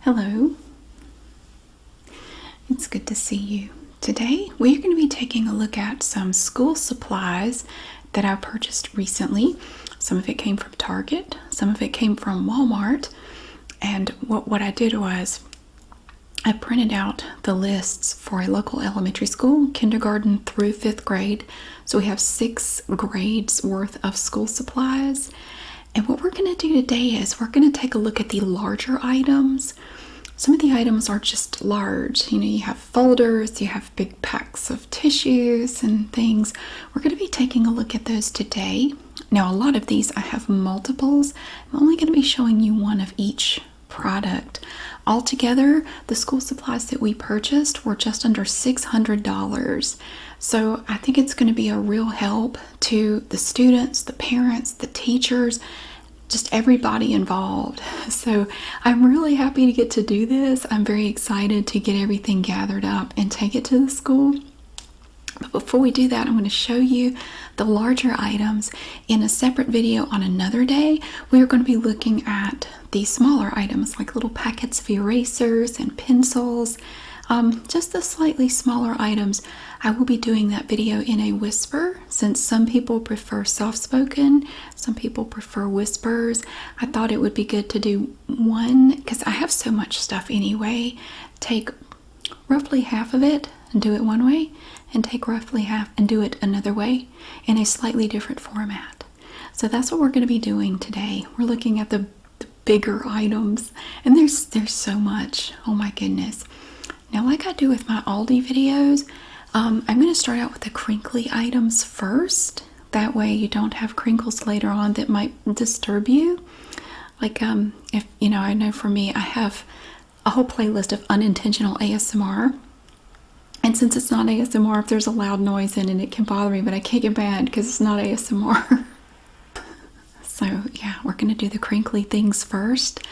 Hello, it's good to see you. Today we're going to be taking a look at some school supplies that I purchased recently. Some of it came from Target, some of it came from Walmart, and what I did was I printed out the lists for a local elementary school, kindergarten through 5th grade. So we have 6 grades worth of school supplies. And what we're going to do today is we're going to take a look at the larger items. Some of the items are just large. You have folders, you have big packs of tissues and things. We're going to be taking a look at those today. Now, a lot of these I have multiples. I'm only going to be showing you one of each product. Altogether, the school supplies that we purchased were just under $600. So I think it's going to be a real help to the students, the parents, the teachers, just everybody involved. So I'm really happy to get to do this. I'm very excited to get everything gathered up and take it to the school. But before we do that, I'm going to show you the larger items in a separate video on another day. We are going to be looking at the smaller items like little packets of erasers and pencils, just the slightly smaller items. I will be doing that video in a whisper since some people prefer soft-spoken, some people prefer whispers. I thought it would be good to do one because I have so much stuff anyway. Take roughly half of it and do it one way, and take roughly half and do it another way in a slightly different format. So that's what we're going to be doing today. We're looking at the bigger items, and there's so much. Oh my goodness. Now, like I do with my Aldi videos, I'm going to start out with the crinkly items first. That way you don't have crinkles later on that might disturb you. Like, if I know for me, I have a whole playlist of unintentional ASMR. And since it's not ASMR, if there's a loud noise in it, it can bother me, but I can't get mad because it's not ASMR. So yeah, we're going to do the crinkly things first.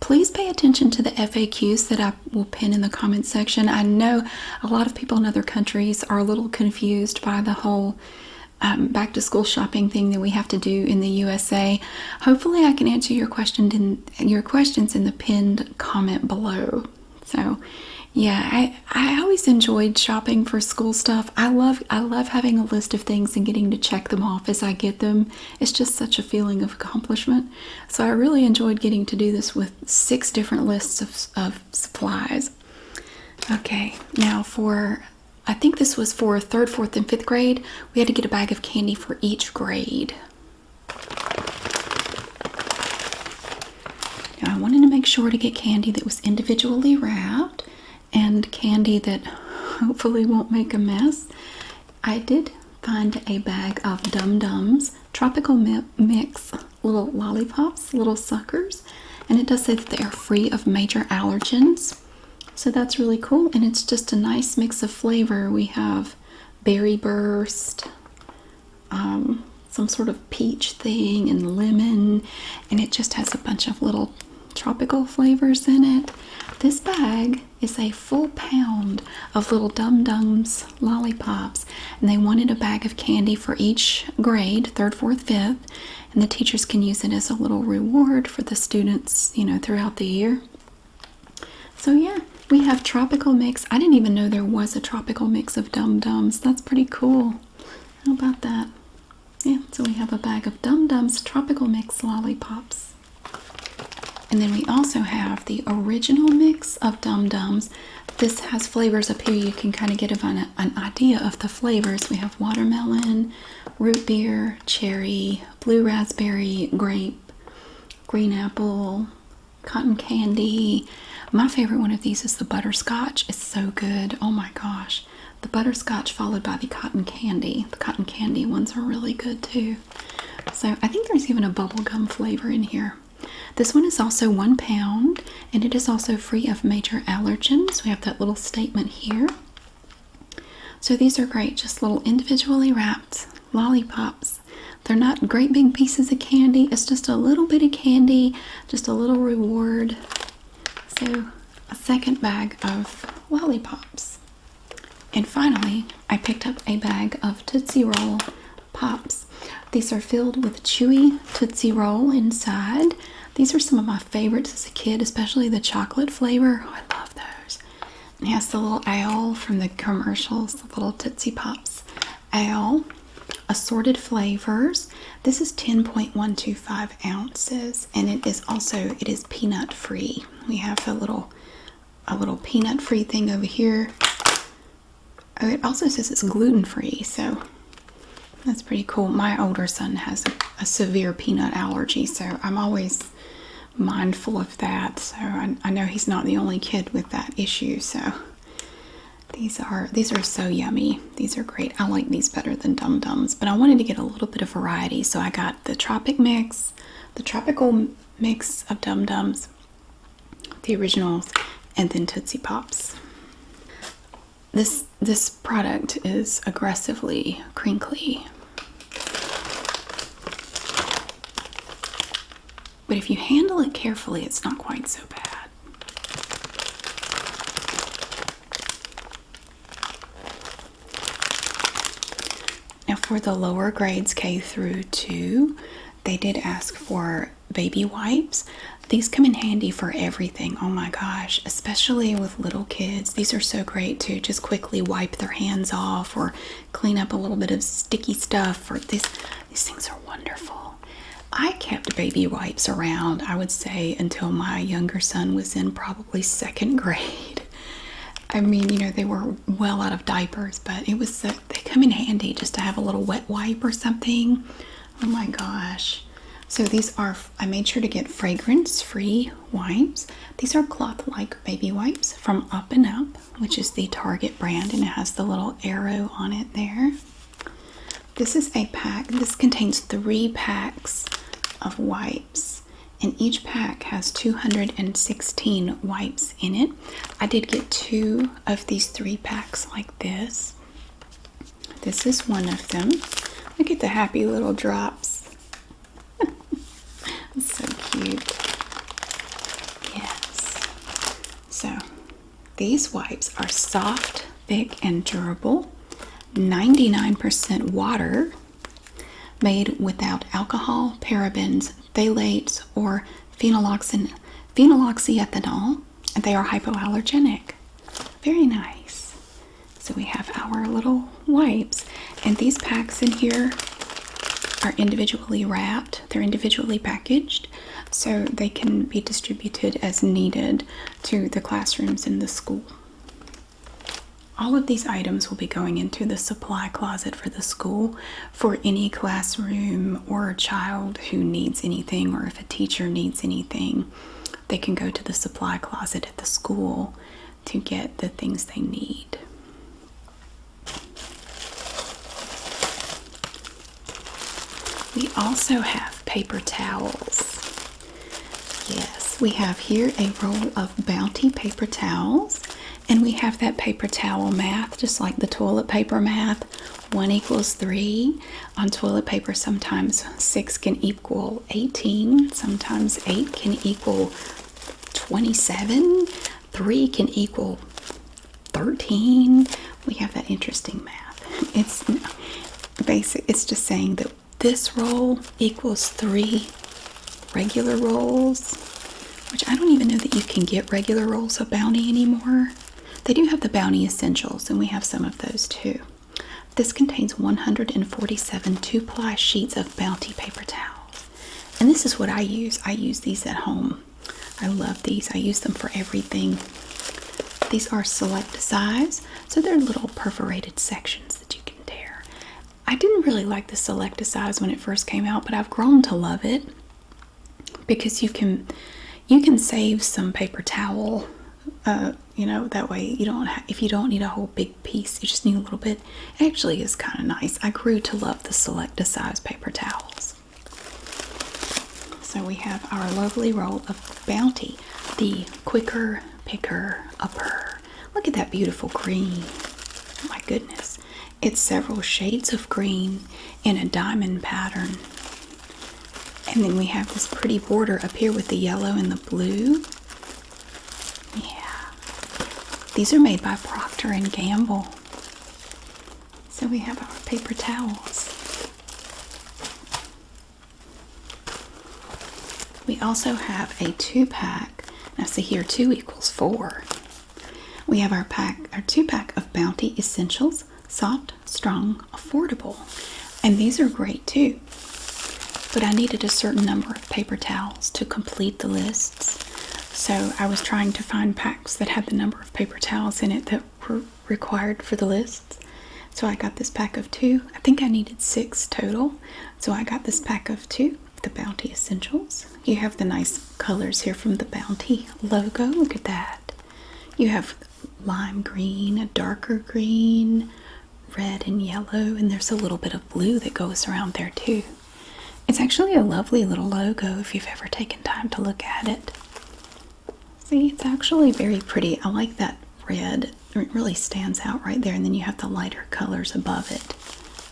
Please pay attention to the FAQs that I will pin in the comment section. I know a lot of people in other countries are a little confused by the whole back to school shopping thing that we have to do in the USA. Hopefully I can answer your questions in the pinned comment below. So yeah, I always enjoyed shopping for school stuff. I love having a list of things and getting to check them off as I get them. It's just such a feeling of accomplishment. So I really enjoyed getting to do this with 6 different lists of supplies. Okay, now I think this was for 3rd, 4th, and 5th grade. We had to get a bag of candy for each grade. Now I wanted to make sure to get candy that was individually wrapped and candy that hopefully won't make a mess. I did find a bag of Dum Dums Tropical Mix little lollipops, little suckers, and it does say that they are free of major allergens. So that's really cool, and it's just a nice mix of flavor. We have Berry Burst, some sort of peach thing, and lemon, and it just has a bunch of little tropical flavors in it. This bag is a full pound of little Dum Dums lollipops, and they wanted a bag of candy for each grade, 3rd, 4th, 5th, and the teachers can use it as a little reward for the students, throughout the year. So yeah, we have tropical mix. I didn't even know there was a tropical mix of Dum Dums. That's pretty cool. How about that? Yeah, so we have a bag of Dum Dums tropical mix lollipops. And then we also have the original mix of Dum Dums. This has flavors up here. You can kind of get an idea of the flavors. We have watermelon, root beer, cherry, blue raspberry, grape, green apple, cotton candy. My favorite one of these is the butterscotch. It's so good. Oh my gosh. The butterscotch followed by the cotton candy. The cotton candy ones are really good too. So I think there's even a bubblegum flavor in here. This one is also 1 pound, and it is also free of major allergens. We have that little statement here. So these are great, just little individually wrapped lollipops. They're not great big pieces of candy. It's just a little bit of candy, just a little reward. So a second bag of lollipops. And finally, I picked up a bag of Tootsie Roll Pops. These are filled with chewy Tootsie Roll inside. These are some of my favorites as a kid, especially the chocolate flavor. Oh, I love those. It has the little owl from the commercials, the little Tootsie Pops owl. Assorted flavors. This is 10.125 ounces, and it is peanut free. We have a little peanut free thing over here. Oh, it also says it's gluten free, so that's pretty cool. My older son has a severe peanut allergy, so I'm always mindful of that. So I know he's not the only kid with that issue. So these are so yummy. These are great. I like these better than Dum Dums, but I wanted to get a little bit of variety, so I got the tropical mix of Dum Dums, the originals, and then Tootsie Pops. This product is aggressively crinkly, but if you handle it carefully, it's not quite so bad. Now for the lower grades, K through 2, they did ask for baby wipes. These come in handy for everything. Oh my gosh, especially with little kids. These are so great to just quickly wipe their hands off or clean up a little bit of sticky stuff. Or these things are wonderful. I kept baby wipes around, I would say, until my younger son was in probably 2nd grade. I mean, you know, they were well out of diapers, but they come in handy just to have a little wet wipe or something. Oh my gosh. So I made sure to get fragrance-free wipes. These are cloth-like baby wipes from Up and Up, which is the Target brand, and it has the little arrow on it there. This is a pack. This contains 3 packs of wipes, and each pack has 216 wipes in it. I did get 2 of these 3 packs like this. This is one of them. Look at the happy little drops. It's so cute. Yes. So these wipes are soft, thick, and durable. 99% water, made without alcohol, parabens, phthalates, or phenyloxyethanol, and they are hypoallergenic. Very nice. So we have our little wipes, and these packs in here are individually wrapped. They're individually packaged, so they can be distributed as needed to the classrooms in the school. All of these items will be going into the supply closet for the school for any classroom or child who needs anything, or if a teacher needs anything, they can go to the supply closet at the school to get the things they need. We also have paper towels. Yes, we have here a roll of Bounty paper towels. And we have that paper towel math, just like the toilet paper math. 1 equals 3. On toilet paper, sometimes 6 can equal 18. Sometimes 8 can equal 27. 3 can equal 13. We have that interesting math. It's basic. It's just saying that this roll equals 3 regular rolls, which I don't even know that you can get regular rolls of Bounty anymore. They do have the Bounty Essentials, and we have some of those too. This contains 147 2-ply sheets of Bounty paper towels. And this is what I use. I use these at home. I love these. I use them for everything. These are select size, so they're little perforated sections that you can tear. I didn't really like the select size when it first came out, but I've grown to love it because you can save some paper towel. You know, that way you don't if you don't need a whole big piece, you just need a little bit. It actually is kind of nice. I grew to love the select size paper towels. So we have our lovely roll of Bounty, the Quicker Picker Upper. Look at that beautiful green. Oh my goodness. It's several shades of green in a diamond pattern. And then we have this pretty border up here with the yellow and the blue. Yeah. These are made by Procter & Gamble. So we have our paper towels. We also have a 2-pack. Now see here, 2 equals 4. We have our 2-pack of Bounty Essentials, soft, strong, affordable. And these are great too. But I needed a certain number of paper towels to complete the lists. So I was trying to find packs that had the number of paper towels in it that were required for the lists. So I got this pack of 2. I think I needed 6 total. So I got this pack of 2, the Bounty Essentials. You have the nice colors here from the Bounty logo. Look at that. You have lime green, a darker green, red and yellow, and there's a little bit of blue that goes around there too. It's actually a lovely little logo if you've ever taken time to look at it. See, it's actually very pretty. I like that red. It really stands out right there, and then you have the lighter colors above it.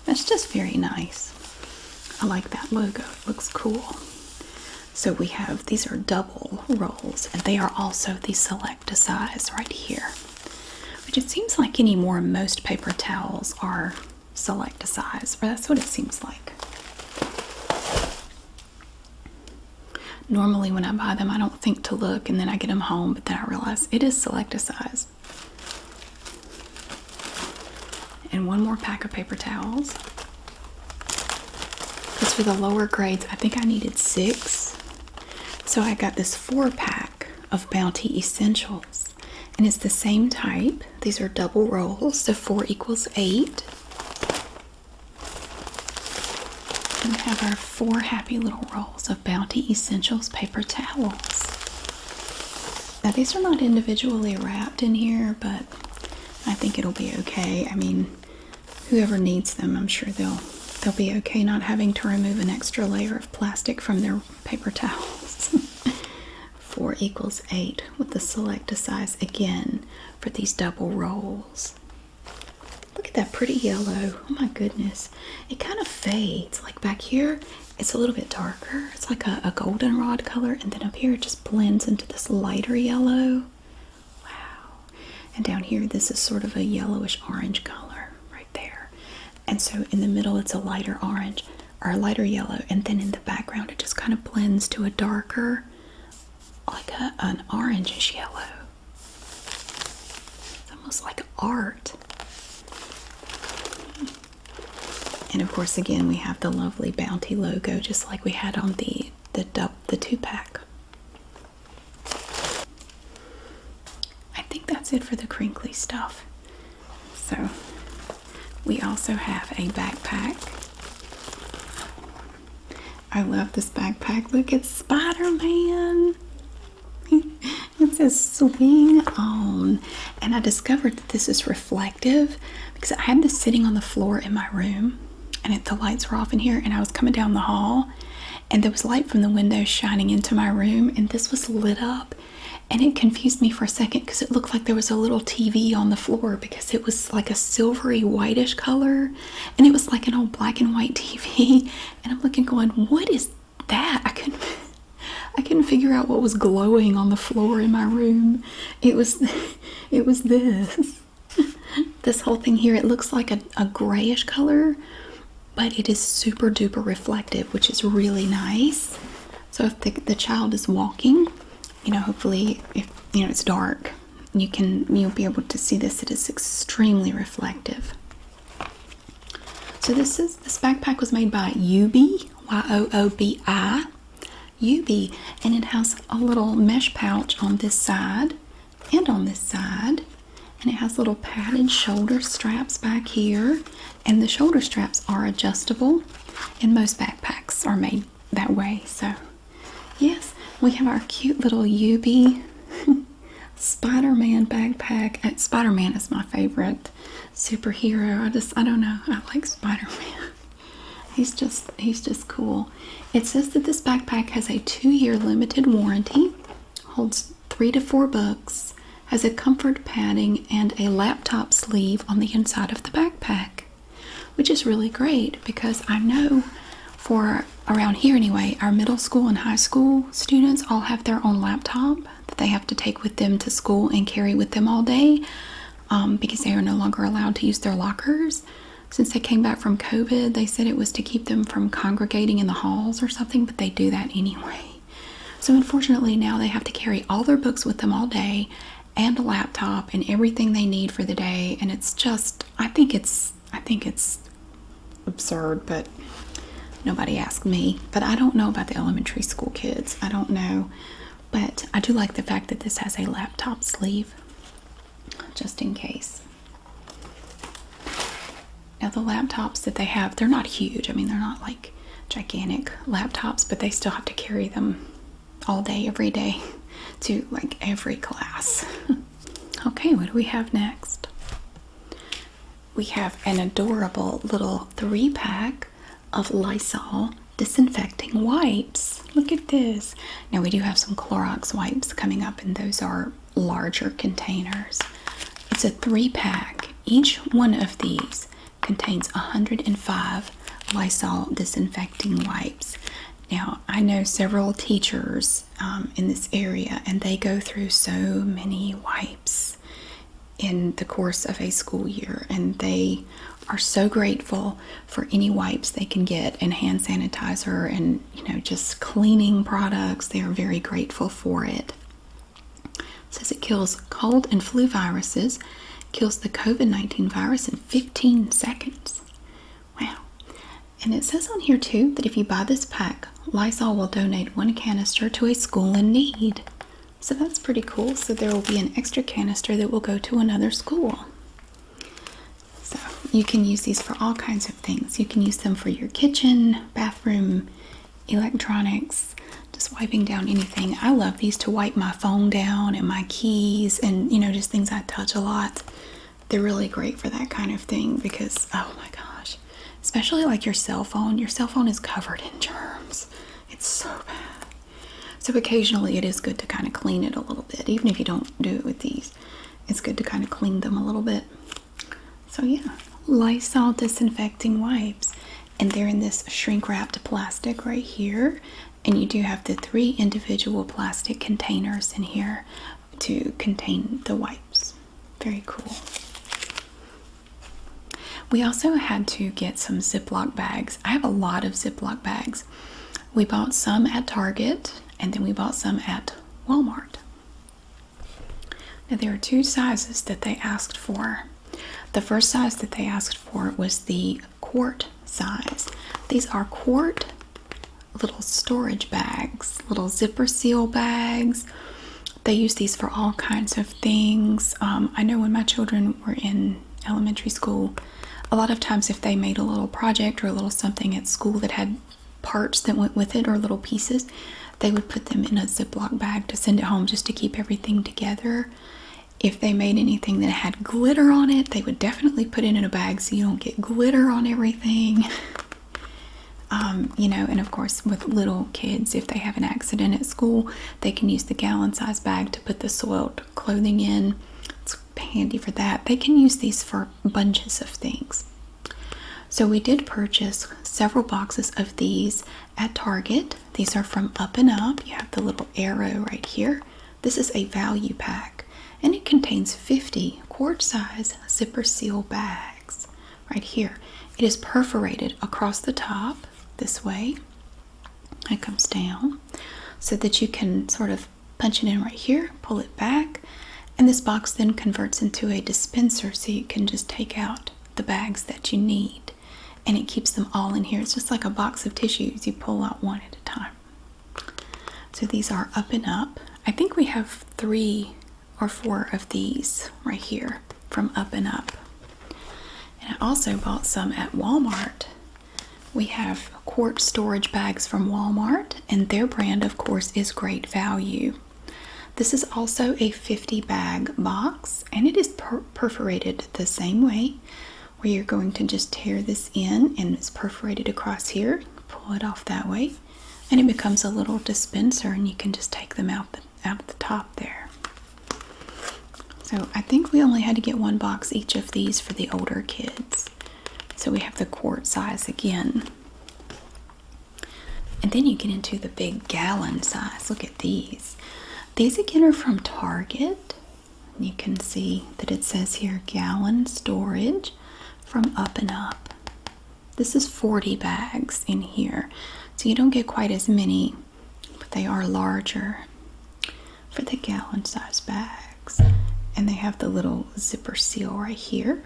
That's just very nice. I like that logo. It looks cool. So we have, these are double rolls, and they are also the select size right here. Which it seems like anymore, most paper towels are select size, or that's what it seems like. Normally when I buy them, I don't think to look, and then I get them home, but then I realize it is select size. And one more pack of paper towels. Because for the lower grades, I think I needed 6. So I got this 4-pack of Bounty Essentials. And it's the same type. These are double rolls, so 4 equals 8. And we have our 4 happy little rolls of Bounty Essentials paper towels. Now these are not individually wrapped in here, but I think it'll be okay. I mean, whoever needs them, I'm sure they'll be okay not having to remove an extra layer of plastic from their paper towels. 4 equals 8 with the select size again for these double rolls. Look at that pretty yellow. Oh my goodness. It kind of fades. Like back here, it's a little bit darker. It's like a goldenrod color. And then up here, it just blends into this lighter yellow. Wow. And down here, this is sort of a yellowish orange color right there. And so in the middle, it's a lighter orange or a lighter yellow. And then in the background, it just kind of blends to a darker, like an orangish yellow. It's almost like art. And of course, again, we have the lovely Bounty logo, just like we had on the 2-pack. I think that's it for the crinkly stuff. So we also have a backpack. I love this backpack. Look, it's Spider-Man. It says swing on. And I discovered that this is reflective because I had this sitting on the floor in my room, and the lights were off in here, and I was coming down the hall, and there was light from the window shining into my room, and this was lit up, and it confused me for a second because it looked like there was a little TV on the floor because it was like a silvery whitish color, and it was like an old black and white TV, and I'm looking going, what is that? I couldn't figure out what was glowing on the floor in my room. It was this. This whole thing here, it looks like a grayish color, but it is super duper reflective, which is really nice. So if the child is walking, hopefully if it's dark, you'll be able to see this. It is extremely reflective. So this backpack was made by Yoobi, Y-O-O-B-I, Yoobi, and it has a little mesh pouch on this side and on this side. And it has little padded shoulder straps back here, and the shoulder straps are adjustable, and most backpacks are made that way. So yes, we have our cute little Yoobi Spider-Man backpack. Spider-Man is my favorite superhero. I don't know, I like Spider-Man. He's just cool. It says that this backpack has a 2-year limited warranty, holds 3 to 4 books, has a comfort padding and a laptop sleeve on the inside of the backpack, which is really great because I know for around here anyway, our middle school and high school students all have their own laptop that they have to take with them to school and carry with them all day because they are no longer allowed to use their lockers. Since they came back from COVID, they said it was to keep them from congregating in the halls or something, but they do that anyway. So unfortunately now they have to carry all their books with them all day and a laptop and everything they need for the day, and it's just I think it's absurd, but nobody asked me. But I don't know about the elementary school kids. I don't know. But I do like the fact that this has a laptop sleeve, just in case. Now the laptops that they have, they're not huge. I mean, they're not like gigantic laptops, but they still have to carry them all day, every day, to like every class. Okay, what do we have next? We have an adorable little 3-pack of Lysol disinfecting wipes. Look at this. Now we do have some Clorox wipes coming up, and those are larger containers. It's a 3-pack. Each one of these contains 105 Lysol disinfecting wipes. Now I know several teachers in this area, and they go through so many wipes in the course of a school year, and they are so grateful for any wipes they can get, and hand sanitizer, and just cleaning products. They are very grateful for it. It says it kills cold and flu viruses, kills the COVID-19 virus in 15 seconds. Wow. And it says on here too that if you buy this pack, Lysol will donate 1 canister to a school in need. So that's pretty cool. So there will be an extra canister that will go to another school. So you can use these for all kinds of things. You can use them for your kitchen, bathroom, electronics, just wiping down anything. I love these to wipe my phone down and my keys and, just things I touch a lot. They're really great for that kind of thing because, oh my gosh, especially like your cell phone. Your cell phone is covered in germs. It's so bad. So occasionally it is good to kind of clean it a little bit. Even if you don't do it with these, it's good to kind of clean them a little bit. So yeah, Lysol disinfecting wipes. And they're in this shrink-wrapped plastic right here. And you do have the 3 individual plastic containers in here to contain the wipes. Very cool. We also had to get some Ziploc bags. I have a lot of Ziploc bags. We bought some at Target, and then we bought some at Walmart. Now there are 2 sizes that they asked for. The first size that they asked for was the quart size. These are quart little storage bags, little zipper seal bags. They use these for all kinds of things. I know when my children were in elementary school, a lot of times if they made a little project or a little something at school that had parts that went with it or little pieces, they would put them in a Ziploc bag to send it home just to keep everything together. If they made anything that had glitter on it, they would definitely put it in a bag so you don't get glitter on everything. And of course with little kids, if they have an accident at school, they can use the gallon-size bag to put the soiled clothing in. It's handy for that. They can use these for bunches of things. So we did purchase several boxes of these at Target. These are from Up and Up. You have the little arrow right here. This is a value pack, and it contains 50 quart-size zipper seal bags right here. It is perforated across the top this way. It comes down so that you can sort of punch it in right here, pull it back, and this box then converts into a dispenser so you can just take out the bags that you need, and it keeps them all in here. It's just like a box of tissues. You pull out one at a time. So these are Up and Up. I think we have 3 or 4 of these right here from Up and Up. And I also bought some at Walmart. We have quart storage bags from Walmart, and their brand, of course, is Great Value. This is also a 50 bag box, and it is perforated the same way, where you're going to just tear this in, and it's perforated across here. Pull it off that way, and it becomes a little dispenser, and you can just take them out the top there. So I think we only had to get 1 box each of these for the older kids. So we have the quart size again. And then you get into the big gallon size. Look at these. These again are from Target. You can see that it says here gallon storage from Up and Up. This is 40 bags in here. So you don't get quite as many. They are larger for the gallon size bags. And they have the little zipper seal right here.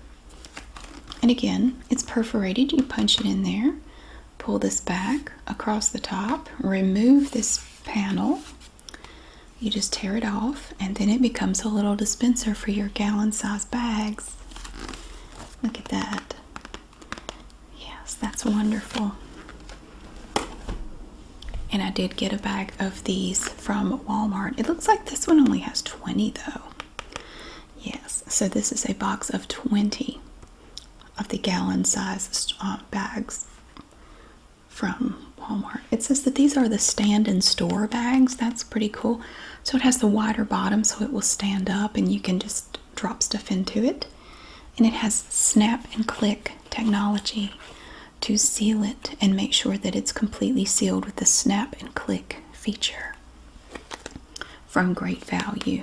And again, it's perforated. You punch it in there, pull this back across the top, remove this panel. You just tear it off, and then it becomes a little dispenser for your gallon size bags. Look at that. Yes, that's wonderful. And I did get a bag of these from Walmart. It looks like this one only has 20 though. Yes, so this is a box of 20 of the gallon size bags from Walmart. It says that these are the stand and store bags. That's pretty cool. So it has the wider bottom so it will stand up and you can just drop stuff into it. And it has snap and click technology to seal it and make sure that it's completely sealed with the snap and click feature from Great Value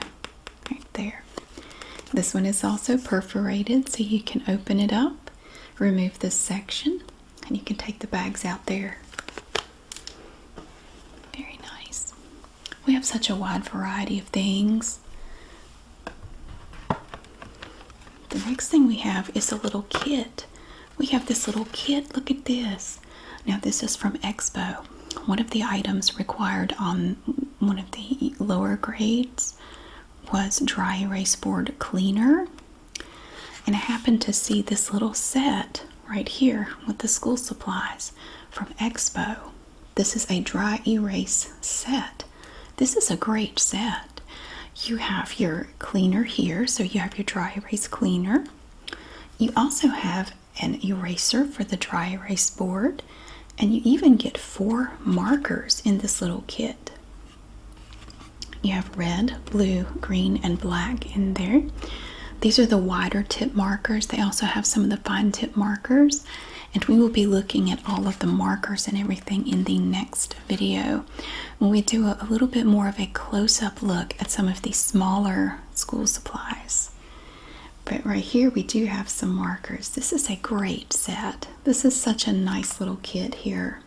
right there. This one is also perforated so you can open it up, remove this section, and you can take the bags out there. Very nice. We have such a wide variety of things. The next thing we have is a little kit. We have this little kit. Look at this. Now this is from Expo. One of the items required on one of the lower grades was dry erase board cleaner. And I happened to see this little set right here with the school supplies from Expo. This is a dry erase set. This is a great set. You have your cleaner here, so you have your dry erase cleaner. You also have an eraser for the dry erase board, and you even get 4 markers in this little kit. You have red, blue, green, and black in there. These are the wider tip markers. They also have some of the fine tip markers, and we will be looking at all of the markers and everything in the next video when we do a little bit more of a close-up look at some of these smaller school supplies. But right here we do have some markers. This is a great set. This is such a nice little kit here.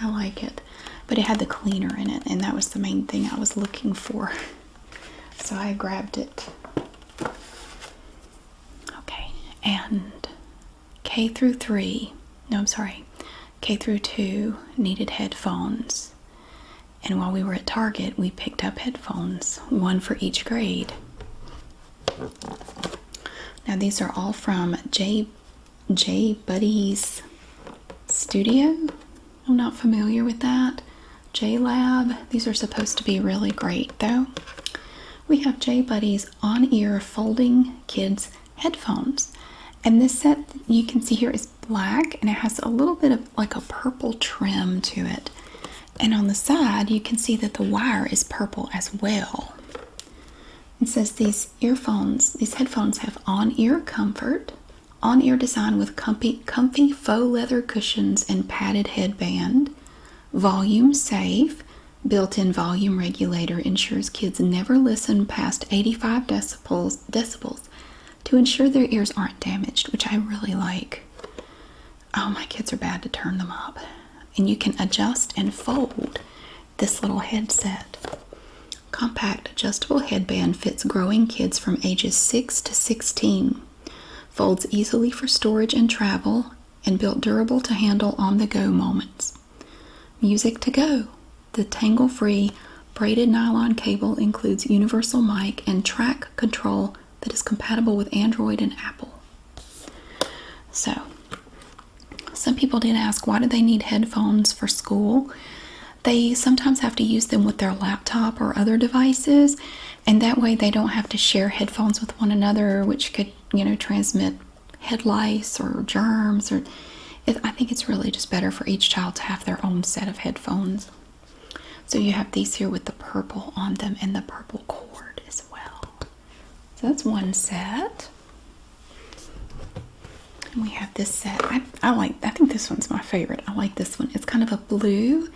I like it. But it had the cleaner in it, and that was the main thing I was looking for. So I grabbed it. Okay, and K through 2 needed headphones. And while we were at Target, we picked up headphones, 1 for each grade. Now these are all from J Buddy's Studio. I'm not familiar with that. J Lab. These are supposed to be really great though. We have J Buddy's on-ear folding kids headphones. And this set you can see here is black, and it has a little bit of like a purple trim to it. And on the side you can see that the wire is purple as well. It says these headphones have on-ear comfort, on-ear design with comfy faux leather cushions and padded headband, volume safe, built-in volume regulator ensures kids never listen past 85 decibels to ensure their ears aren't damaged, which I really like. Oh, my kids are bad to turn them up. And you can adjust and fold this little headset. Compact adjustable headband fits growing kids from ages 6 to 16. Folds easily for storage and travel, and built durable to handle on-the-go moments. Music to go. The tangle-free braided nylon cable includes universal mic and track control that is compatible with Android and Apple. So, some people did ask, why do they need headphones for school? They sometimes have to use them with their laptop or other devices, and that way they don't have to share headphones with one another, which could, transmit head lice or germs. I think it's really just better for each child to have their own set of headphones. So you have these here with the purple on them and the purple cord as well. So that's one set. And we have this set. I think this one's my favorite. I like this one. It's kind of a blue,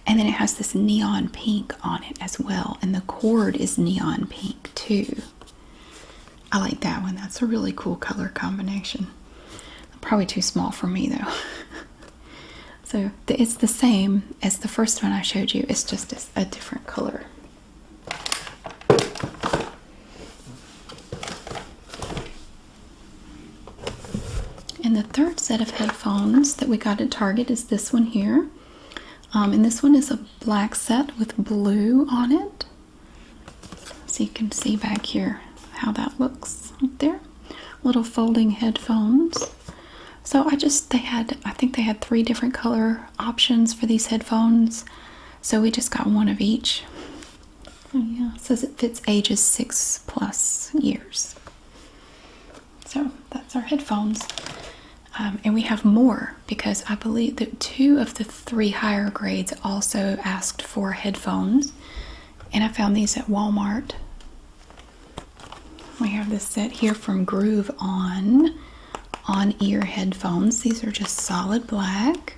and then it has this neon pink on it as well. And the cord is neon pink too. I like that one. That's a really cool color combination. Probably too small for me though. So it's the same as the first one I showed you. It's just a different color. And the third set of headphones that we got at Target is this one here. And this one is a black set with blue on it. So you can see back here how that looks right there. Little folding headphones. So I think they had 3 different color options for these headphones. So we just got one of each. Oh yeah, it says it fits ages 6+ years. So that's our headphones. And we have more because I believe that 2 of the 3 higher grades also asked for headphones. And I found these at Walmart. We have this set here from Groove on-ear headphones. These are just solid black.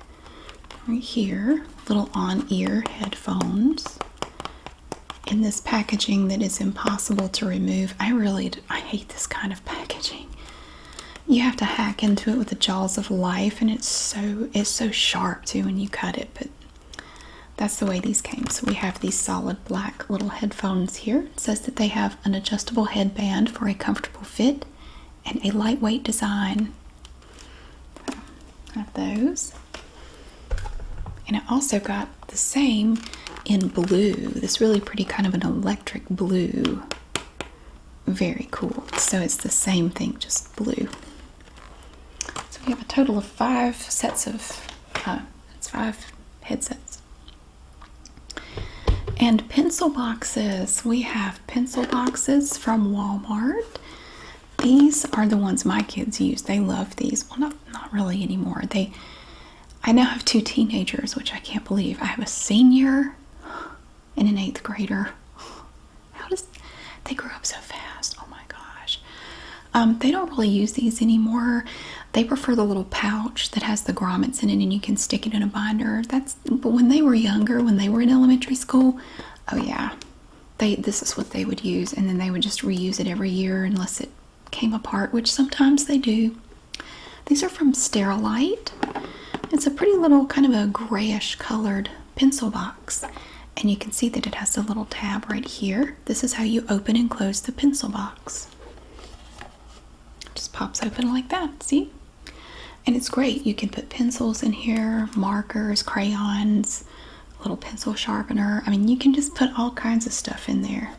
Right here, little on-ear headphones. In this packaging that is impossible to remove. I hate this kind of packaging. You have to hack into it with the jaws of life, and it's so sharp too when you cut it, but that's the way these came. So we have these solid black little headphones here. It says that they have an adjustable headband for a comfortable fit and a lightweight design. So I have those. And I also got the same in blue. This really pretty kind of an electric blue. Very cool. So it's the same thing, just blue. So we have a total of 5 sets of, it's 5 headsets. And pencil boxes. We have pencil boxes from Walmart. These are the ones my kids use. They love these. Well, not really anymore. I now have 2 teenagers, which I can't believe. I have a senior and an 8th grader. They grew up so fast. Oh my gosh. They don't really use these anymore. They prefer the little pouch that has the grommets in it and you can stick it in a binder. But when they were younger, when they were in elementary school, oh yeah, this is what they would use, and then they would just reuse it every year unless it came apart, which sometimes they do. These are from Sterilite. It's a pretty little kind of a grayish colored pencil box, and you can see that it has a little tab right here. This is how you open and close the pencil box. It just pops open like that, see? And it's great. You can put pencils in here, markers, crayons, a little pencil sharpener. I mean, you can just put all kinds of stuff in there.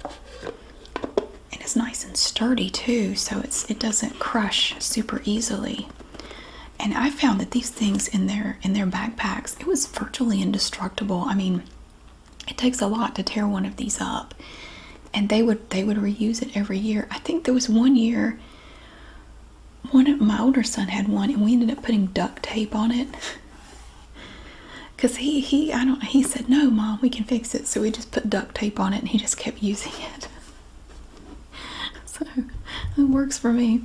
And it's nice and sturdy too, so it doesn't crush super easily. And I found that these things in their backpacks, it was virtually indestructible. I mean, it takes a lot to tear one of these up. And they would reuse it every year. I think there was one year, my older son had one, and we ended up putting duct tape on it. Because he said, no, Mom, we can fix it. So we just put duct tape on it, and he just kept using it. So it works for me.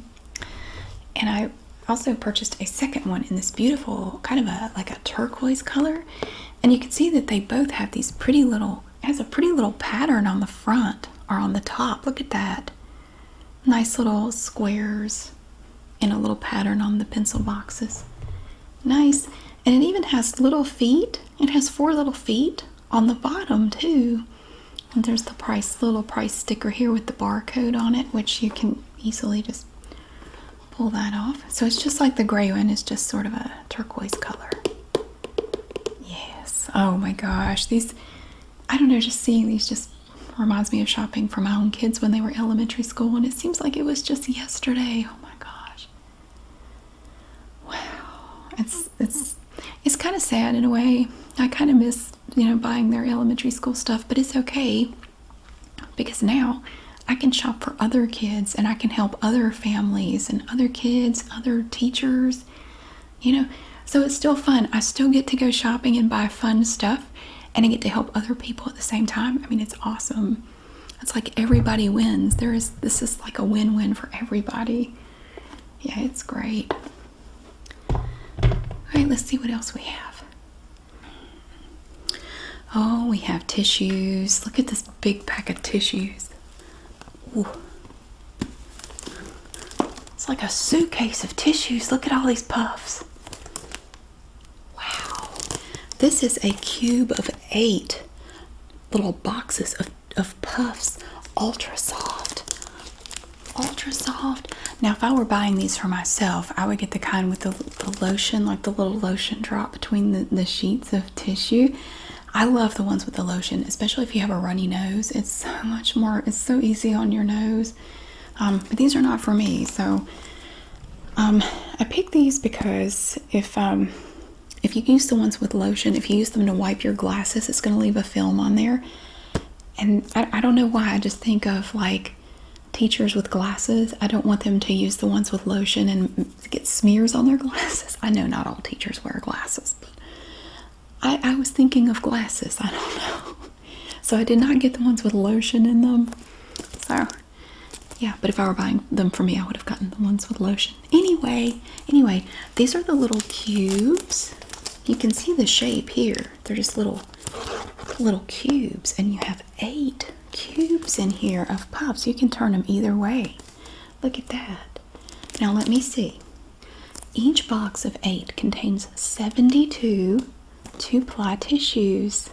And I also purchased a second one in this beautiful, kind of like a turquoise color. And you can see that they both have these it has a pretty little pattern on the front or on the top. Look at that. Nice little squares and a little pattern on the pencil boxes. Nice. And it even has little feet. It has 4 little feet on the bottom too. And there's the little price sticker here with the barcode on it, which you can easily just pull that off. So it's just like the gray one. It's just sort of a turquoise color. Yes. Oh my gosh. These, I don't know, just seeing these just reminds me of shopping for my own kids when they were elementary school, and it seems like it was just yesterday. Oh my gosh. Wow. It's kind of sad in a way. I kind of miss, buying their elementary school stuff, but it's okay because now I can shop for other kids and I can help other families and other kids, other teachers, so it's still fun. I still get to go shopping and buy fun stuff, and I get to help other people at the same time. I mean, it's awesome. It's like everybody wins. This is like a win-win for everybody. Yeah, it's great. All right, let's see what else we have. Oh, we have tissues. Look at this big pack of tissues. Ooh. It's like a suitcase of tissues. Look at all these puffs. This is a cube of 8 little boxes of puffs. Ultra soft. Ultra soft. Now, if I were buying these for myself, I would get the kind with the lotion, like the little lotion drop between the sheets of tissue. I love the ones with the lotion, especially if you have a runny nose. It's so much more, it's so easy on your nose. But these are not for me. So I picked these because if you use the ones with lotion, if you use them to wipe your glasses, it's going to leave a film on there. And I don't know why, I just think of like teachers with glasses. I don't want them to use the ones with lotion and get smears on their glasses. I know not all teachers wear glasses, but I was thinking of glasses. I don't know. So I did not get the ones with lotion in them. So yeah, but if I were buying them for me, I would have gotten the ones with lotion. Anyway, these are the little cubes. You can see the shape here. They're just little cubes, and you have 8 cubes in here of puffs. You can turn them either way. Look at that. Now let me see. Each box of 8 contains 72 2-ply tissues,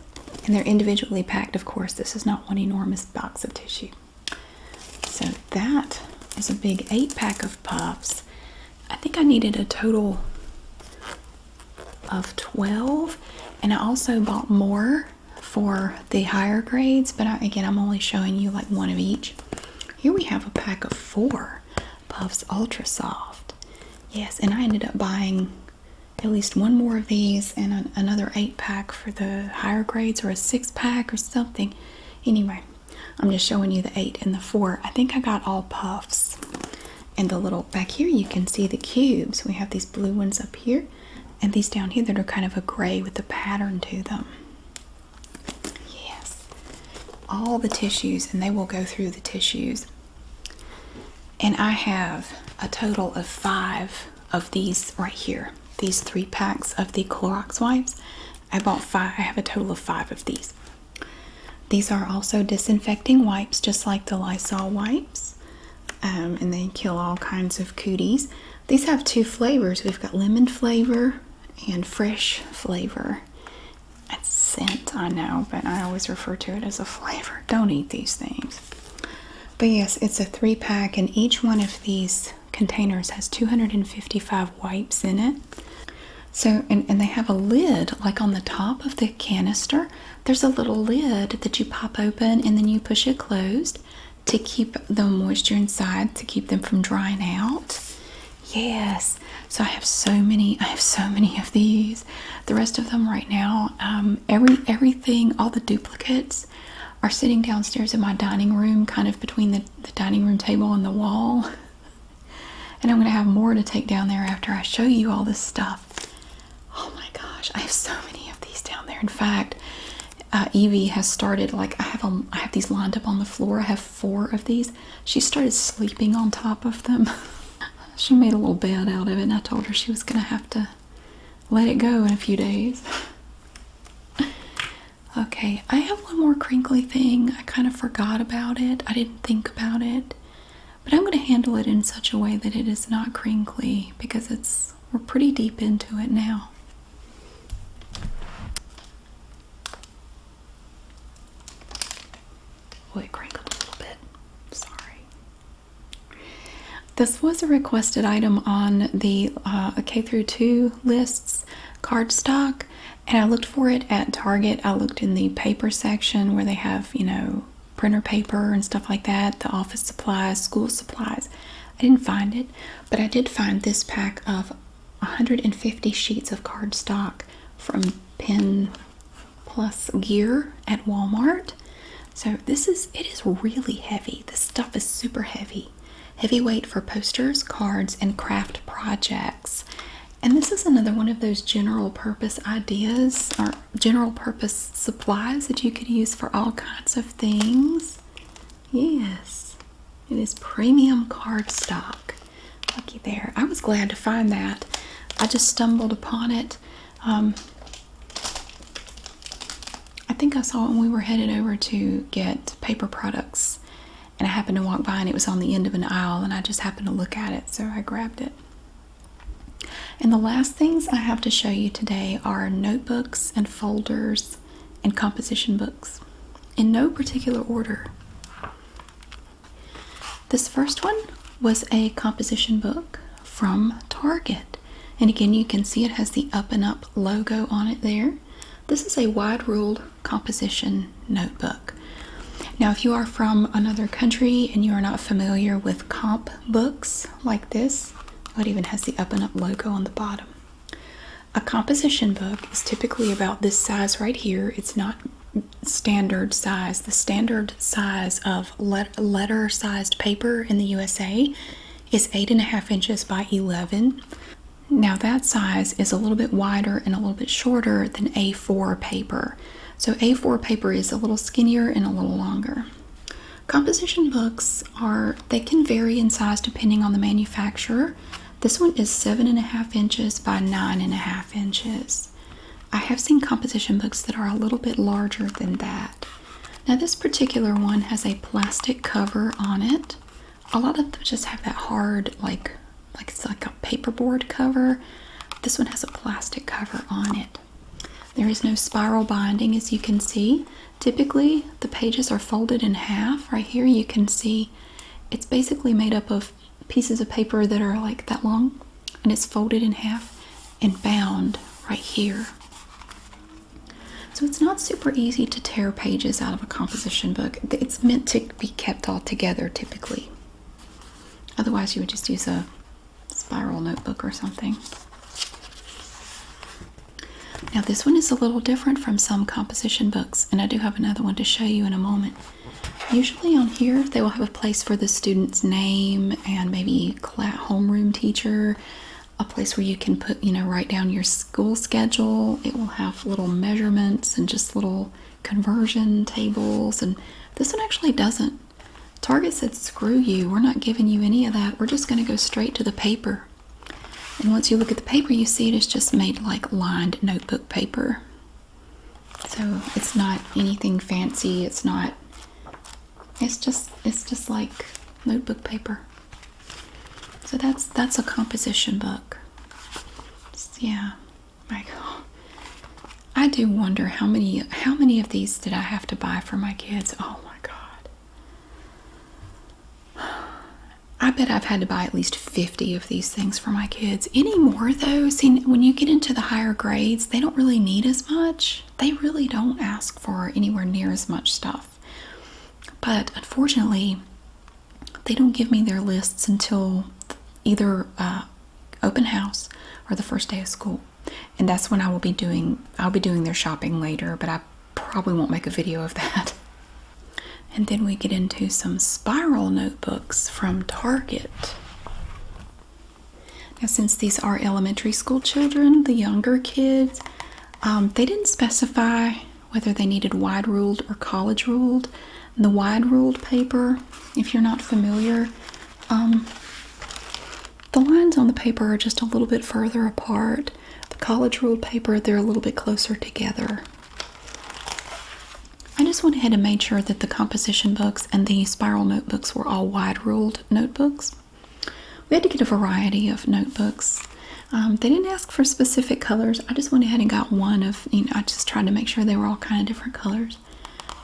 and they're individually packed. Of course, this is not one enormous box of tissue. So that is a big 8-pack of puffs. I think I needed a total of 12, and I also bought more for the higher grades, but again, I'm only showing you like one of each. Here we have a pack of 4 puffs ultra soft. Yes, and I ended up buying at least one more of these and another 8-pack for the higher grades, or a 6-pack or something. Anyway, I'm just showing you the 8 and the 4. I think I got all puffs. And the little back here, you can see the cubes. We have these blue ones up here, and these down here that are kind of a gray with a pattern to them. Yes, all the tissues, and they will go through the tissues. And I have a total of 5 of these right here. These 3 packs of the Clorox wipes. I bought 5. I have a total of 5 of these. These are also disinfecting wipes, just like the Lysol wipes. And they kill all kinds of cooties. These have 2 flavors. We've got lemon flavor and fresh flavor. It's scent, I know, but I always refer to it as a flavor. Don't eat these things. But yes, it's a 3-pack, and each one of these containers has 255 wipes in it. So, and they have a lid, like on the top of the canister. There's a little lid that you pop open, and then you push it closed to keep the moisture inside, to keep them from drying out. Yes, so I have so many of these. The rest of them right now, everything, all the duplicates are sitting downstairs in my dining room, kind of between the dining room table and the wall. And I'm going to have more to take down there after I show you all this stuff. Oh my gosh, I have so many of these down there. In fact, Evie has started, like, I have these lined up on the floor. I have 4 of these. She started sleeping on top of them. She made a little bed out of it, and I told her she was going to have to let it go in a few days. Okay, I have one more crinkly thing. I kind of forgot about it. I didn't think about it. But I'm going to handle it in such a way that it is not crinkly, because we're pretty deep into it now. Oh, it crinkled a little bit. Sorry. This was a requested item on the K through 2 lists, Cardstock, and I looked for it at Target. I looked in the paper section where they have, printer paper and stuff like that, the office supplies, school supplies. I didn't find it, but I did find this pack of 150 sheets of cardstock from Pen Plus Gear at Walmart. So it is really heavy. This stuff is super heavy. Heavyweight for posters, cards, and craft projects. And this is another one of those general purpose ideas, or general purpose supplies that you could use for all kinds of things. Yes, it is premium cardstock. Looky there. I was glad to find that. I just stumbled upon it. I think I saw it when we were headed over to get paper products, and I happened to walk by and it was on the end of an aisle, and I just happened to look at it, so I grabbed it. And the last things I have to show you today are notebooks and folders and composition books, in no particular order. This first one was a composition book from Target. And again, you can see it has the Up and Up logo on it there. This is a wide-ruled composition notebook. Now, if you are from another country and you are not familiar with comp books like this, it even has the Up and Up logo on the bottom. A composition book is typically about this size right here. It's not standard size. The standard size of letter-sized paper in the USA is 8.5 inches by 11. Now that size is a little bit wider and a little bit shorter than A4 paper. So A4 paper is a little skinnier and a little longer. Composition books they can vary in size depending on the manufacturer. This one is 7.5 inches by 9.5 inches. I have seen composition books that are a little bit larger than that. Now this particular one has a plastic cover on it. A lot of them just have that hard, like it's like a paperboard cover. This one has a plastic cover on it. There is no spiral binding, as you can see. Typically, the pages are folded in half. Right here you can see it's basically made up of pieces of paper that are like that long, and it's folded in half and bound right here. So it's not super easy to tear pages out of a composition book. It's meant to be kept all together typically. Otherwise you would just use a spiral notebook or something. Now this one is a little different from some composition books, and I do have another one to show you in a moment. Usually on here they will have a place for the student's name and maybe homeroom teacher, a place where you can put, write down your school schedule. It will have little measurements and just little conversion tables, and this one actually doesn't. Target said, screw you, we're not giving you any of that. We're just going to go straight to the paper. And once you look at the paper, you see it is just made like lined notebook paper. So it's not anything fancy. It's just like notebook paper. So that's a composition book. Yeah. I do wonder how many of these did I have to buy for my kids? Oh my God. I bet I've had to buy at least 50 of these things for my kids. Any more though? See, when you get into the higher grades, they don't really need as much. They really don't ask for anywhere near as much stuff. But unfortunately, they don't give me their lists until either open house or the first day of school. And that's when I'll be doing their shopping later, but I probably won't make a video of that. And then we get into some spiral notebooks from Target. Now, since these are elementary school children, the younger kids, they didn't specify whether they needed wide ruled or college ruled. The wide ruled paper, if you're not familiar, the lines on the paper are just a little bit further apart. The college ruled paper, they're a little bit closer together. I just went ahead and made sure that the composition books and the spiral notebooks were all wide ruled notebooks. We had to get a variety of notebooks. They didn't ask for specific colors. I just went ahead and got one of, I just tried to make sure they were all kind of different colors.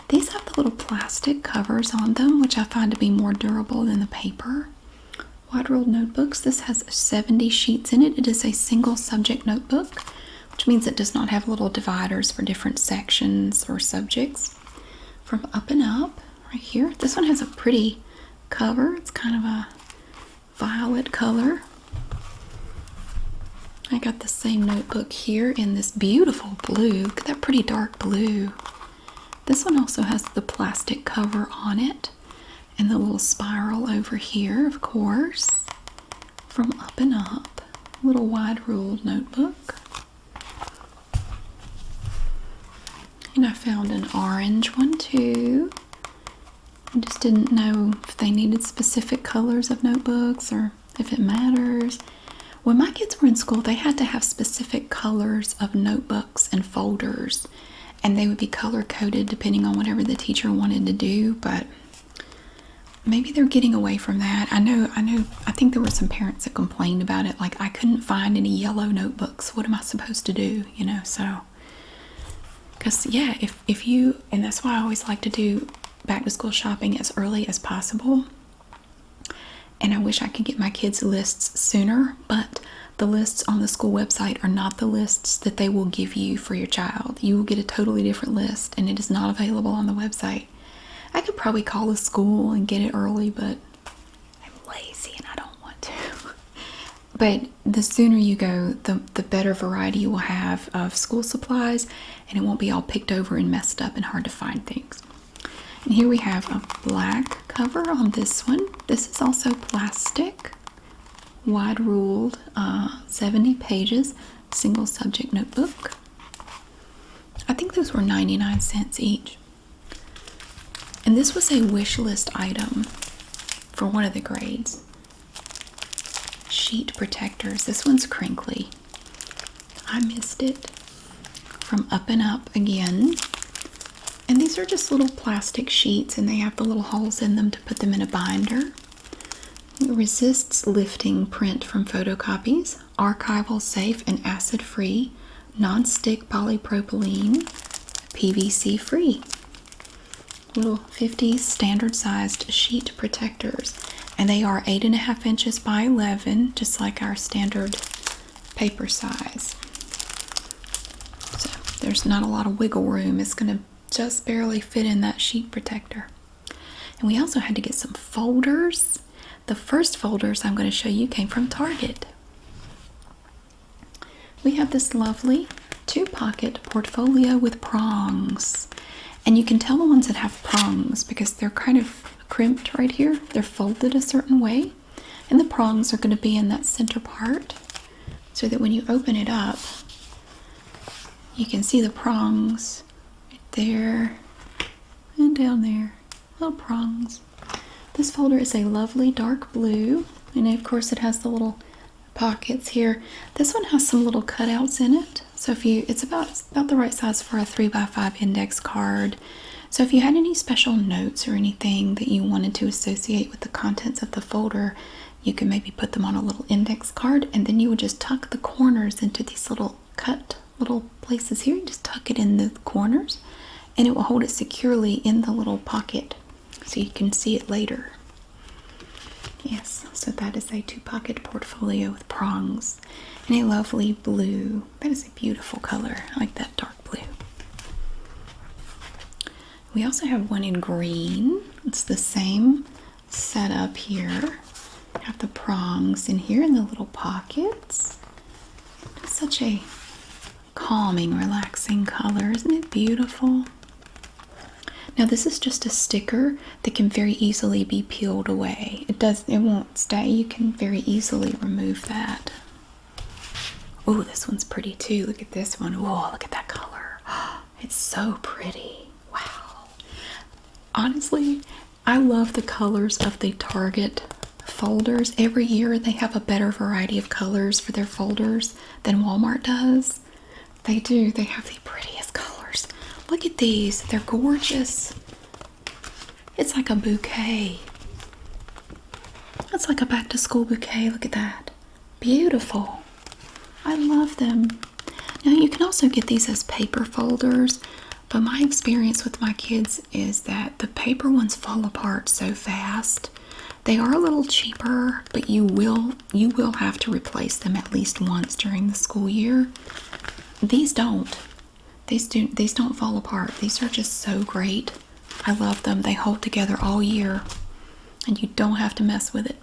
These have the little plastic covers on them, which I find to be more durable than the paper. Wide ruled notebooks. This has 70 sheets in it. It is a single subject notebook, which means it does not have little dividers for different sections or subjects. From Up and Up, right here. This one has a pretty cover. It's kind of a violet color. I got the same notebook here in this beautiful blue. Look at that pretty dark blue. This one also has the plastic cover on it and the little spiral over here, of course. From Up and Up, little wide ruled notebook. And I found an orange one too. I just didn't know if they needed specific colors of notebooks or if it matters. When my kids were in school, they had to have specific colors of notebooks and folders, and they would be color coded depending on whatever the teacher wanted to do. But maybe they're getting away from that. I think there were some parents that complained about it, like I couldn't find any yellow notebooks. What am I supposed to do? So because yeah, if you, and that's why I always like to do back to school shopping as early as possible. And I wish I could get my kids' lists sooner, but the lists on the school website are not the lists that they will give you for your child. You will get a totally different list, and it is not available on the website. I could probably call the school and get it early, but I'm lazy and I don't want to. But the sooner you go, the better variety you will have of school supplies, and it won't be all picked over and messed up and hard to find things. And here we have a black cover on this one. This is also plastic, wide ruled, 70 pages, single subject notebook. I think those were 99 cents each. And this was a wish list item for one of the grades. Sheet protectors. This one's crinkly. I missed it. From Up and Up again. And these are just little plastic sheets, and they have the little holes in them to put them in a binder. It resists lifting print from photocopies, archival safe and acid free, non-stick polypropylene, PVC free. Little 50 standard sized sheet protectors, and they are 8.5 inches by 11, just like our standard paper size. So there's not a lot of wiggle room. It's going to just barely fit in that sheet protector. And we also had to get some folders. The first folders I'm going to show you came from Target. We have this lovely 2-pocket portfolio with prongs. And you can tell the ones that have prongs because they're kind of crimped right here. They're folded a certain way. And the prongs are going to be in that center part so that when you open it up, you can see the prongs right there and down there. Little prongs. This folder is a lovely dark blue, and of course it has the little pockets here. This one has some little cutouts in it, so it's about the right size for a 3x5 index card. So if you had any special notes or anything that you wanted to associate with the contents of the folder, you could maybe put them on a little index card, and then you would just tuck the corners into these little cut little places here. You just tuck it in the corners, and it will hold it securely in the little pocket so you can see it later. Yes, so that is a 2-pocket portfolio with prongs and a lovely blue. That is a beautiful color. I like that dark blue. We also have one in green. It's the same setup here. We have the prongs in here in the little pockets. It's such a calming, relaxing color. Isn't it beautiful? Now this is just a sticker that can very easily be peeled away. It won't stay. You can very easily remove that. Oh, this one's pretty too. Look at this one. Oh, look at that color. It's so pretty. Wow. Honestly, I love the colors of the Target folders. Every year they have a better variety of colors for their folders than Walmart does. They do. They have the prettiest colors. Look at these. They're gorgeous. It's like a bouquet. It's like a back to school bouquet. Look at that. Beautiful. I love them. Now you can also get these as paper folders, but my experience with my kids is that the paper ones fall apart so fast. They are a little cheaper, but you will have to replace them at least once during the school year. These don't. These don't fall apart. These are just so great. I love them. They hold together all year, and you don't have to mess with it.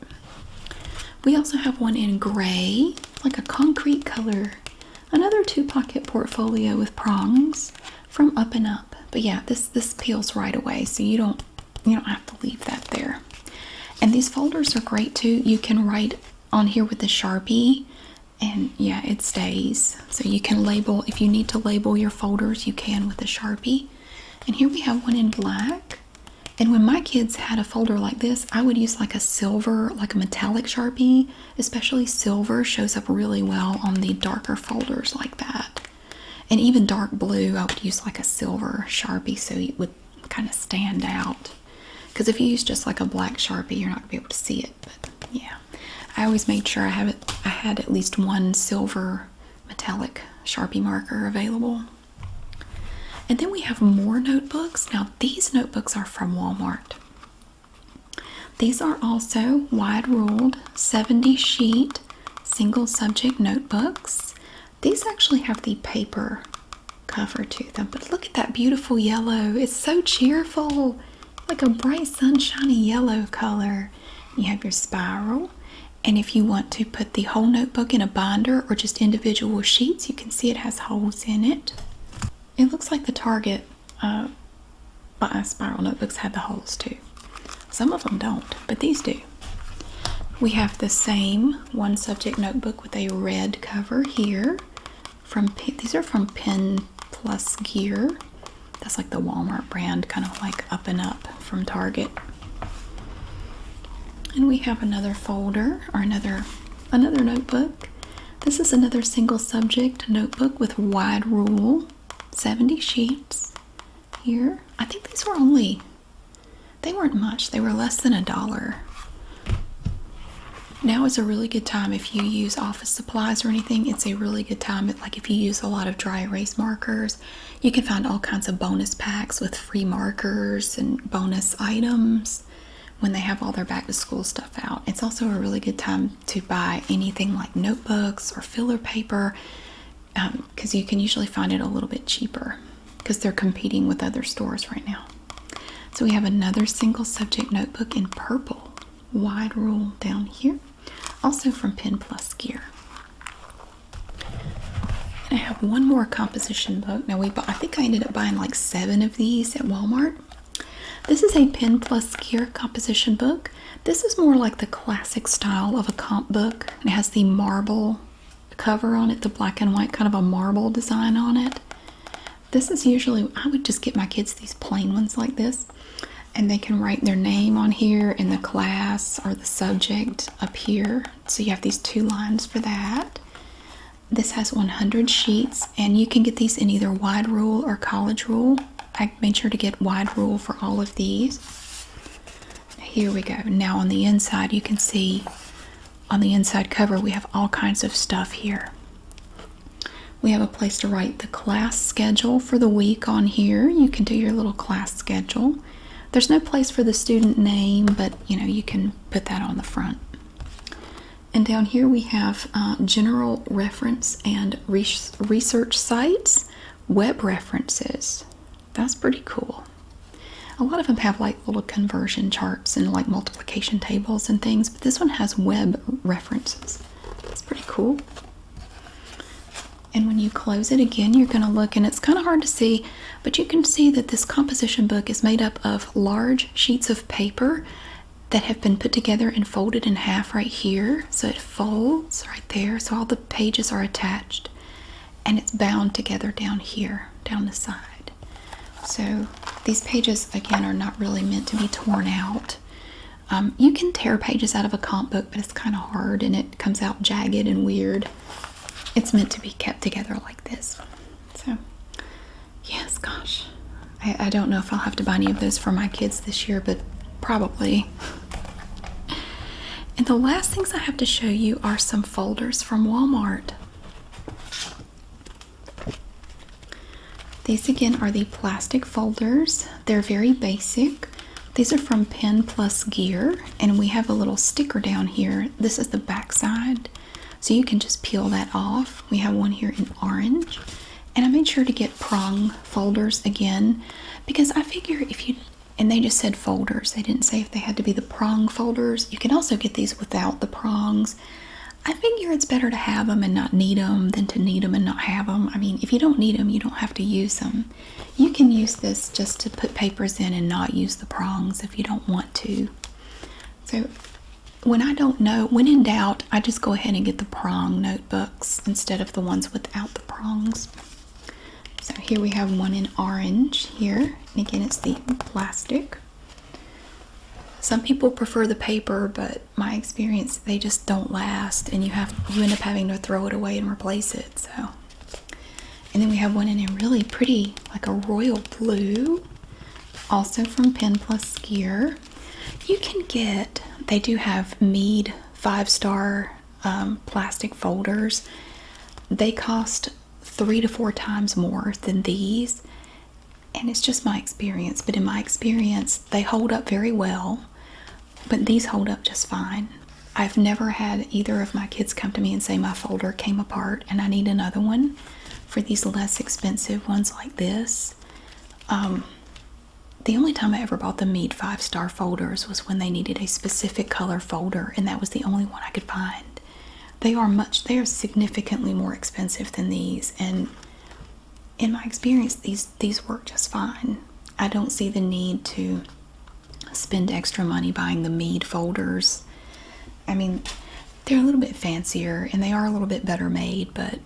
We also have one in gray, like a concrete color. Another 2-pocket portfolio with prongs from Up and Up. But yeah, this peels right away, so you don't have to leave that there. And these folders are great too. You can write on here with a Sharpie, and yeah, it stays. So you can label, if you need to label your folders, you can with a Sharpie. And here we have one in black. And when my kids had a folder like this, I would use like a silver, like a metallic Sharpie. Especially silver shows up really well on the darker folders like that. And even dark blue, I would use like a silver Sharpie so it would kind of stand out. Because if you use just like a black Sharpie, you're not going to be able to see it. But yeah, I always made sure I had at least one silver metallic Sharpie marker available. And then we have more notebooks. Now these notebooks are from Walmart. These are also wide ruled 70 sheet single subject notebooks. These actually have the paper cover to them, but look at that beautiful yellow. It's so cheerful, like a bright sunshiny yellow color. You have your spiral, and if you want to put the whole notebook in a binder or just individual sheets, you can see it has holes in it. It looks like the Target spiral notebooks had the holes too. Some of them don't, but these do. We have the same one subject notebook with a red cover here. These are from Pen Plus Gear. That's like the Walmart brand, kind of like Up and Up from Target. And we have another folder, or another notebook. This is another single subject notebook with wide rule, 70 sheets here. I think these were they weren't much. They were less than $1. Now is a really good time if you use office supplies or anything. It's a really good time. Like if you use a lot of dry erase markers, you can find all kinds of bonus packs with free markers and bonus items when they have all their back to school stuff out. It's also a really good time to buy anything like notebooks or filler paper, because you can usually find it a little bit cheaper because they're competing with other stores right now. So we have another single subject notebook in purple, wide rule down here, also from Pen Plus Gear. And I have one more composition book. Now I think I ended up buying like 7 of these at Walmart. This is a Pen Plus Gear composition book. This is more like the classic style of a comp book. It has the marble cover on it, the black and white, kind of a marble design on it. This is usually, I would just get my kids these plain ones like this, and they can write their name on here and the class or the subject up here. So you have these 2 lines for that. This has 100 sheets, and you can get these in either wide rule or college rule. I made sure to get wide rule for all of these. Here we go. Now on the inside, you can see on the inside cover, we have all kinds of stuff here. We have a place to write the class schedule for the week on here. You can do your little class schedule. There's no place for the student name, but you can put that on the front. And down here we have general reference and research sites, web references. That's pretty cool. A lot of them have like little conversion charts and like multiplication tables and things, but this one has web references. That's pretty cool. And when you close it again, you're going to look, and it's kind of hard to see, but you can see that this composition book is made up of large sheets of paper that have been put together and folded in half right here. So it folds right there, so all the pages are attached, and it's bound together down here, down the side. So these pages, again, are not really meant to be torn out. You can tear pages out of a comp book, but it's kind of hard, and it comes out jagged and weird. It's meant to be kept together like this. So, yes, gosh. I don't know if I'll have to buy any of those for my kids this year, but probably. And the last things I have to show you are some folders from Walmart. These again are the plastic folders. They're very basic. These are from Pen Plus Gear, and we have a little sticker down here. This is the back side, so you can just peel that off. We have one here in orange, and I made sure to get prong folders again, because I figure and they just said folders. They didn't say if they had to be the prong folders. You can also get these without the prongs. I figure it's better to have them and not need them than to need them and not have them. I mean, if you don't need them, you don't have to use them. You can use this just to put papers in and not use the prongs if you don't want to. So when I don't know, when in doubt, I just go ahead and get the prong notebooks instead of the ones without the prongs. So here we have one in orange here. And again, it's the plastic. Some people prefer the paper, but my experience, they just don't last, and you end up having to throw it away and replace it. So, and then we have one in a really pretty, like a royal blue. also from Pen Plus Gear. You can get, they do have Mead 5-star plastic folders. They cost 3 to 4 times more than these, and it's just my experience, but in my experience they hold up very well, but these hold up just fine. I've never had either of my kids come to me and say my folder came apart and I need another one. For these less expensive ones like this, the only time I ever bought the Mead 5-star folders was when they needed a specific color folder, and that was the only one I could find. They are significantly more expensive than these, and in my experience these work just fine. I don't see the need to spend extra money buying the Mead folders. I mean, they're a little bit fancier and they are a little bit better made, but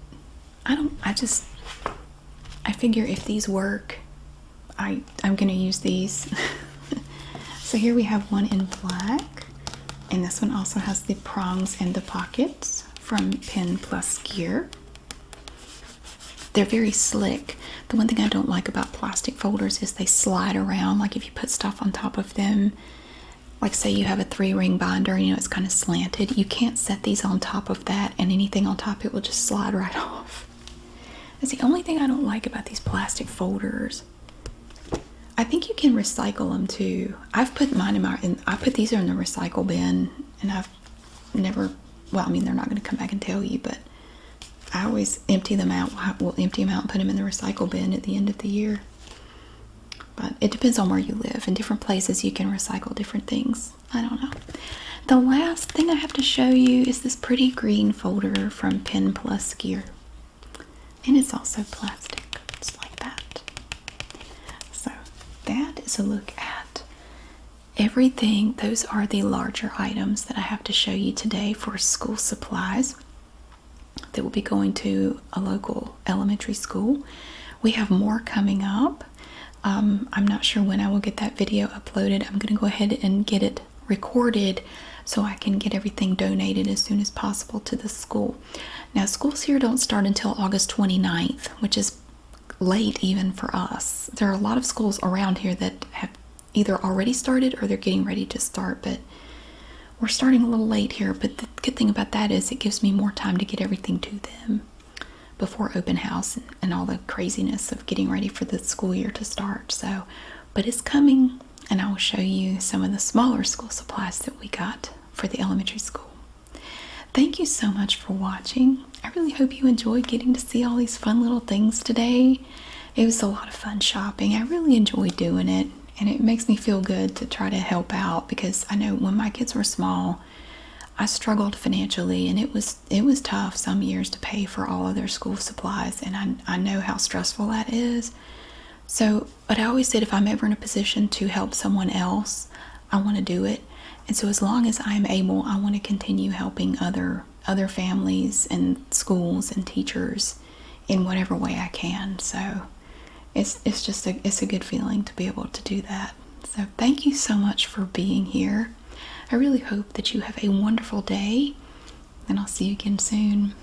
I figure if these work, I'm gonna use these. So here we have one in black, and this one also has the prongs and the pockets from Pen Plus Gear. They're very slick. The one thing I don't like about plastic folders is they slide around, like if you put stuff on top of them. Like say you have a 3-ring binder and it's kind of slanted. You can't set these on top of that, and anything on top, it will just slide right off. That's the only thing I don't like about these plastic folders. I think you can recycle them too. I've put mine I put these in the recycle bin, and I've never, well, I mean, they're not going to come back and tell you, but I always empty them out. We'll empty them out and put them in the recycle bin at the end of the year. But it depends on where you live. In different places, you can recycle different things. I don't know. The last thing I have to show you is this pretty green folder from Pen Plus Gear. And it's also plastic, just like that. So that is a look at everything. Those are the larger items that I have to show you today for school supplies that will be going to a local elementary school. We have more coming up. I'm not sure when I will get that video uploaded. I'm going to go ahead and get it recorded so I can get everything donated as soon as possible to the school. Now, schools here don't start until August 29th, which is late even for us. There are a lot of schools around here that have either already started or they're getting ready to start, but we're starting a little late here. But the good thing about that is it gives me more time to get everything to them before open house and all the craziness of getting ready for the school year to start. So, but it's coming, and I will show you some of the smaller school supplies that we got for the elementary school. Thank you so much for watching. I really hope you enjoyed getting to see all these fun little things today. It was a lot of fun shopping. I really enjoyed doing it, and it makes me feel good to try to help out, because I know when my kids were small, I struggled financially, and it was tough some years to pay for all of their school supplies, and I know how stressful that is. So, but I always said if I'm ever in a position to help someone else, I want to do it. And so as long as I'm able, I want to continue helping other families and schools and teachers in whatever way I can. So it's a good feeling to be able to do that. So thank you so much for being here. I really hope that you have a wonderful day, and I'll see you again soon.